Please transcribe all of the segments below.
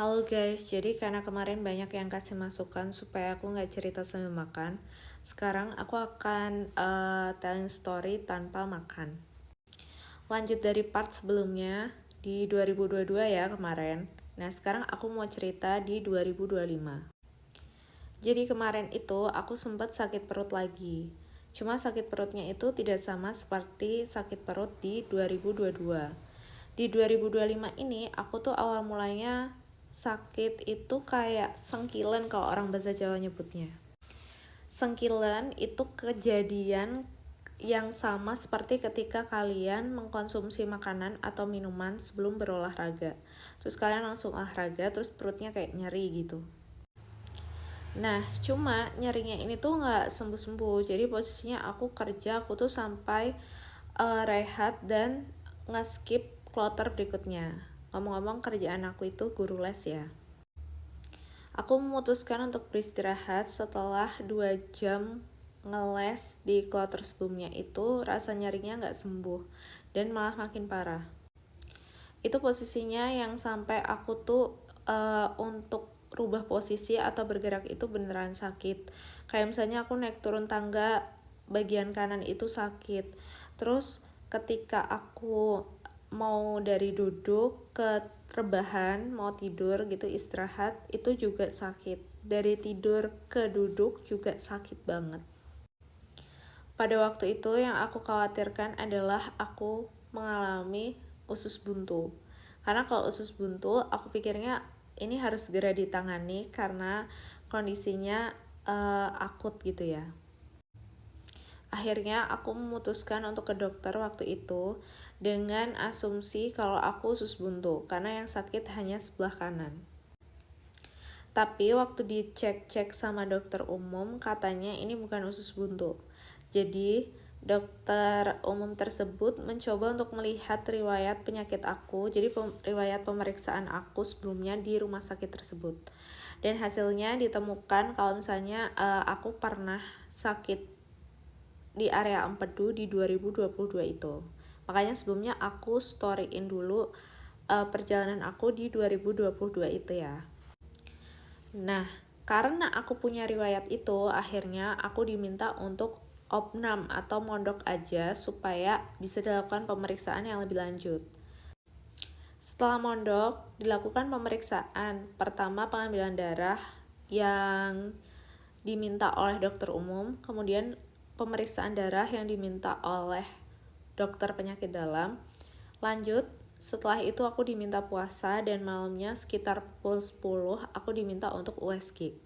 Halo guys, jadi karena kemarin banyak yang kasih masukan supaya aku nggak cerita sambil makan, sekarang aku akan telling story tanpa makan. Lanjut dari part sebelumnya di 2022 ya kemarin. Nah sekarang aku mau cerita di 2025. Jadi kemarin itu aku sempat sakit perut lagi. Cuma sakit perutnya itu tidak sama seperti sakit perut di 2022. Di 2025 ini aku tuh awal mulanya sakit itu kayak sengkilan kalau orang bahasa Jawa nyebutnya. Sengkilan itu kejadian yang sama seperti ketika kalian mengkonsumsi makanan atau minuman sebelum berolahraga. Terus kalian langsung olahraga, terus perutnya kayak nyeri gitu. Nah, cuma nyerinya ini tuh nggak sembuh-sembuh. Jadi posisinya aku kerja, aku tuh sampai rehat dan nge-skip kloter berikutnya. Ngomong-ngomong kerjaan aku itu guru les ya. Aku memutuskan untuk beristirahat setelah 2 jam ngeles di kloter sebelumnya itu rasa nyerinya nggak sembuh dan malah makin parah. Itu posisinya yang sampai aku tuh untuk rubah posisi atau bergerak itu beneran sakit. Kayak misalnya aku naik turun tangga bagian kanan itu sakit. Terus ketika aku mau dari duduk ke rebahan, mau tidur gitu istirahat, itu juga sakit. Dari tidur ke duduk juga sakit banget. Pada waktu itu yang aku khawatirkan adalah aku mengalami usus buntu. Karena kalau usus buntu, aku pikirnya ini harus segera ditangani karena kondisinya akut gitu ya. Akhirnya aku memutuskan untuk ke dokter waktu itu dengan asumsi kalau aku usus buntu karena yang sakit hanya sebelah kanan. Tapi waktu dicek-cek sama dokter umum katanya ini bukan usus buntu. Jadi dokter umum tersebut mencoba untuk melihat riwayat penyakit aku, jadi riwayat pemeriksaan aku sebelumnya di rumah sakit tersebut. Dan hasilnya ditemukan kalau misalnya aku pernah sakit di area empedu di 2022 itu. Makanya sebelumnya aku storyin dulu perjalanan aku di 2022 itu ya. Nah, karena aku punya riwayat itu, akhirnya aku diminta untuk opnam atau mondok aja supaya bisa dilakukan pemeriksaan yang lebih lanjut. Setelah mondok, dilakukan pemeriksaan. Pertama pengambilan darah yang diminta oleh dokter umum, kemudian pemeriksaan darah yang diminta oleh dokter penyakit dalam. Lanjut, setelah itu aku diminta puasa dan malamnya sekitar pukul 10 aku diminta untuk USG.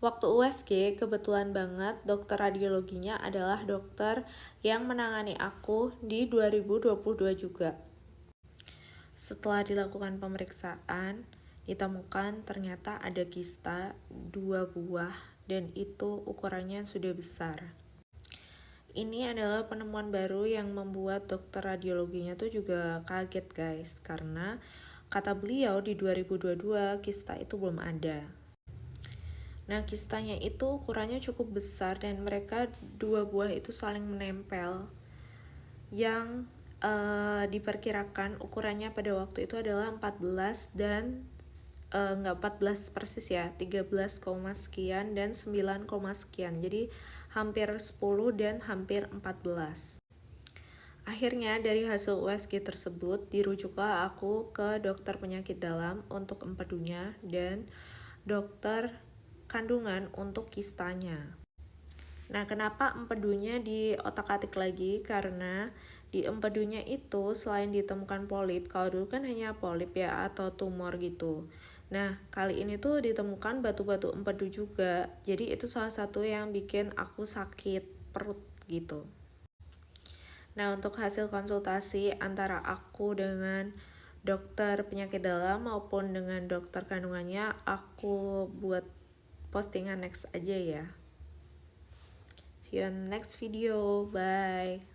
Waktu USG kebetulan banget dokter radiologinya adalah dokter yang menangani aku di 2022 juga. Setelah dilakukan pemeriksaan, ditemukan ternyata ada kista 2 buah dan itu ukurannya sudah besar. Ini adalah penemuan baru yang membuat dokter radiologinya tuh juga kaget guys, karena kata beliau di 2022 kista itu belum ada. Nah kistanya itu ukurannya cukup besar dan mereka 2 buah itu saling menempel yang diperkirakan ukurannya pada waktu itu adalah 14 dan nggak 14 persis ya, 13, sekian dan 9, sekian. Jadi hampir 10 dan hampir 14. Akhirnya dari hasil USG tersebut dirujuklah aku ke dokter penyakit dalam untuk empedunya dan dokter kandungan untuk kistanya. Nah, kenapa empedunya di otak-atik lagi? Karena di empedunya itu selain ditemukan polip, kalau dulu kan hanya polip ya atau tumor gitu. Nah, kali ini tuh ditemukan batu-batu empedu juga. Jadi itu salah satu yang bikin aku sakit perut gitu. Nah, untuk hasil konsultasi antara aku dengan dokter penyakit dalam maupun dengan dokter kandungannya, aku buat postingan next aja ya. See you on the next video. Bye.